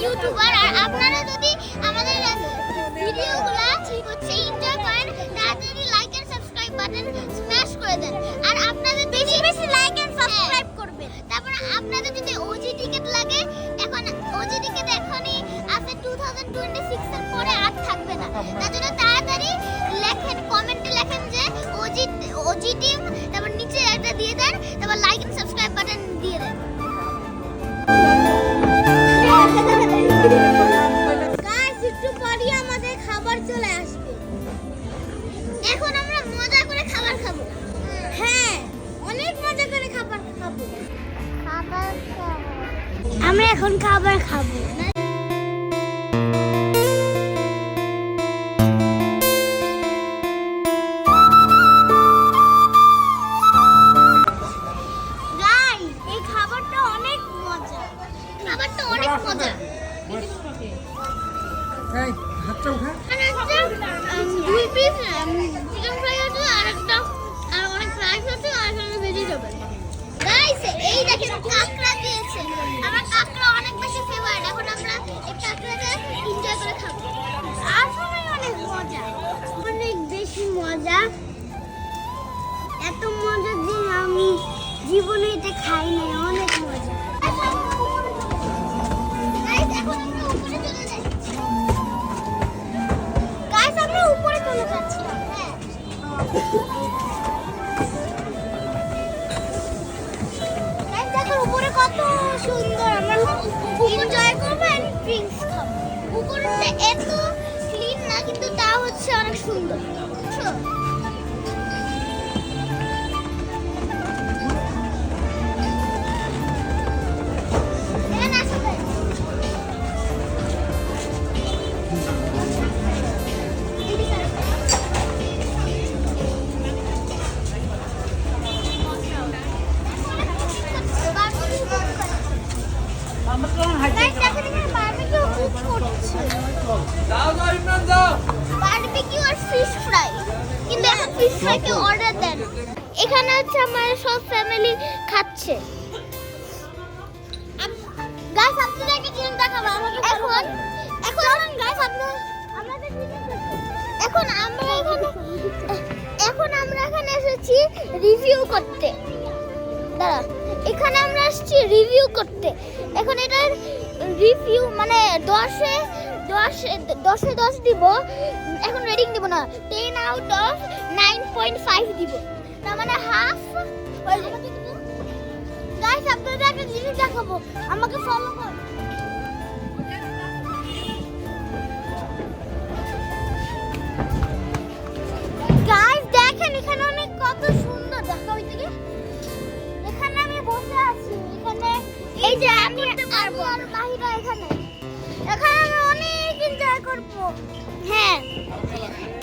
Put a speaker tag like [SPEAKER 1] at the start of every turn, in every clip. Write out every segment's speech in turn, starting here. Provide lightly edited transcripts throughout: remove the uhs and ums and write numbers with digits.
[SPEAKER 1] YouTuber আর আপনারা যদি আমাদের ভিডিওগুলো হচ্ছে এনজয় করেন তাড়াতাড়ি like and subscribe button smash করে দেন আর আপনাদের বেশি বেশি লাইক এন্ড সাবস্ক্রাইব করবেন। তারপর আপনাদের যদি ওজি টিকেট লাগে, এখন ওজি টিকেট এখনই আছে 2026 এর পরে আর থাকবে না। তার জন্য তাড়াতাড়ি লেখেন, কমেন্টে লেখেন যে ওজি টিম, তারপর নিচে একটা দিয়ে দেন, তারপর লাইক এন্ড সাবস্ক্রাইব বাটন দিয়ে দেন। গাইস একটু পরেই আমাদের খাবার চলে আসবে। এখন আমরা মজা করে খাবার খাবো। হ্যাঁ, অনেক মজা করে খাবার খাবো। আমরা এখন খাবার খাবো। গাইস এই খাবারটা অনেক মজা। খাবারটা অনেক মজা।
[SPEAKER 2] এই হাতটা উঠা।
[SPEAKER 1] দুই পিস চিকেন ফ্রাই আছে আর একটা আর অনেক ফ্রাইস আছে আর এখানে ভেজিটেবল। গাইস এই দেখেন কাঁকড়া দিয়েছে। আমার কাঁকড়া অনেক বেশি ফেভারিট। এখন আমরা এই কাঁকড়াটা এনজয় করে খাবো। আসলে অনেক মজা, অনেক বেশি মজা। এত মজা যে আমি জীবনে এটা খাই নাই। অনেক মজা। গাইস এখন আমরা উপরে চলে যাই। গাইস আমরা উপরে চলে যাচ্ছি। হ্যাঁ গাইস দেখো উপরে কত সুন্দর। আমরা এনজয় করবো এন্ড ড্রিঙ্কস খাবো। উপরটা এত ক্লিন না, কিন্তু তা হচ্ছে অনেক সুন্দর। এখানে হচ্ছে আমার সব ফ্যামিলি খাচ্ছে। গাইস আপনাদেরকে কি দেখাবো আমাকে এখন গাইস এখন আমরা এখানে এসেছি রিভিউ করতে। দাঁড়া, এখানে আমরা আসছি রিভিউ করতে। এখন এটার রিভিউ মানে 10 দিব। এখন রেটিং দিব না, 10 আউট অফ 9.5 দিব। তার মানে হাফ। গাইস আপনাদের একটা জিনিস দেখাবো, আমাকে ফলো করুন। গাইস দেখেন এখানে অনেক কত সুন্দর দেখা হইছে কি। এখানে আমি বসে আছি। এখানে এই যে আমি আর মাহিরা এখানে আমি অনেক এনজয় করব। হ্যাঁ,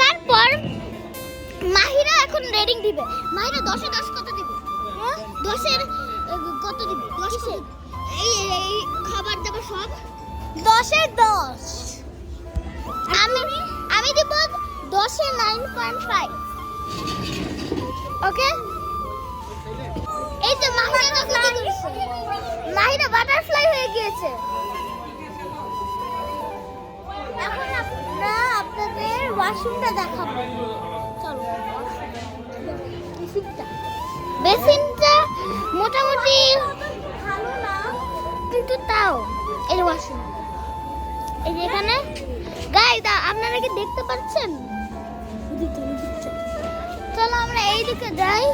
[SPEAKER 1] তারপর মাহিরা এখন রেটিং দিবে। মাহিরা 10 এ 10 কত দিবে? 10 এর কত দিবে? 10 এই খাবার দাবার সব 10 এর 10। আমি দিব 10 এ 9.5। ওকে, এই তো মাহিরা বাটারফ্লাই হয়ে গিয়েছে। এখন আমরা আপনাদের ওয়াশরুমটা দেখাবো। চলো, বেসিনটা মোটামুটি ভালো না, কিন্তু তাও এই ওয়াশরুম এই যে এখানে। গাইস আপনারা কি দেখতে পাচ্ছেন? চলো আমরা এইদিকে যাই।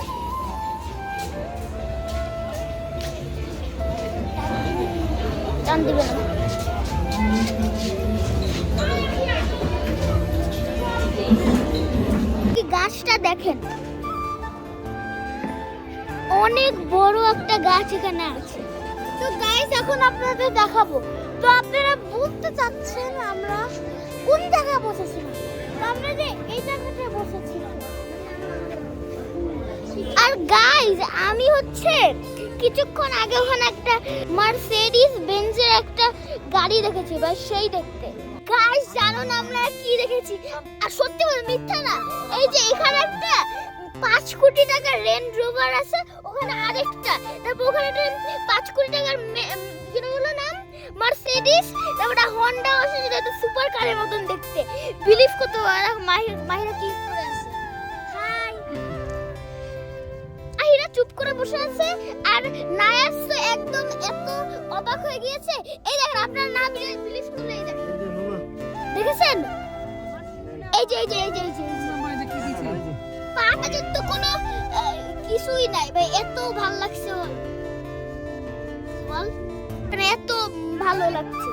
[SPEAKER 1] টান দিবে না। গাছটা দেখেন, অনেক বড় একটা গাছ এখানে আছে। তো গাইস এখন আপনাদের দেখাবো। তো আপনারা বুঝতে চাচ্ছেন আমরা কোন জায়গায় বসেছিলাম। তো আমরা যে এই জায়গাটায় বসেছিলাম। আর গাইস আমি হচ্ছে কিছুক্ষণ আগে ওখানে একটা মার্সিডিজ বেঞ্জের একটা গাড়ি দেখেছি বা সেই দেখতে। গাইস জানো না আমরা কি দেখেছি? আর সত্যি বল মিথ্যা না, এই যে এখানে একটা 5 কোটি টাকার রেঞ্জ রোভার আছে, ওখানে আরেকটা, তারপর ওখানে একটা 5 কোটি টাকার কি হলো নাম মার্সিডিজ, তারপর হন্ডা আছে যেটা তো সুপার কারের মতন দেখতে। বিলিভ করতে পারো মাহিরা কি করে আছে। হাই আহিরা চুপ করে বসে আছে আর নায়াস তো একদম এত অবাক হয়ে গিয়েছে। এই দেখেন আপনার নাম বিলিভ করলে এই দেখেন, দেখেছেন? এই যে এই যে এই যে এই যে পাটা তো কোনো কিছুই নাই ভাই, এত ভালো লাগছে বল, মানে এত ভালো লাগছে।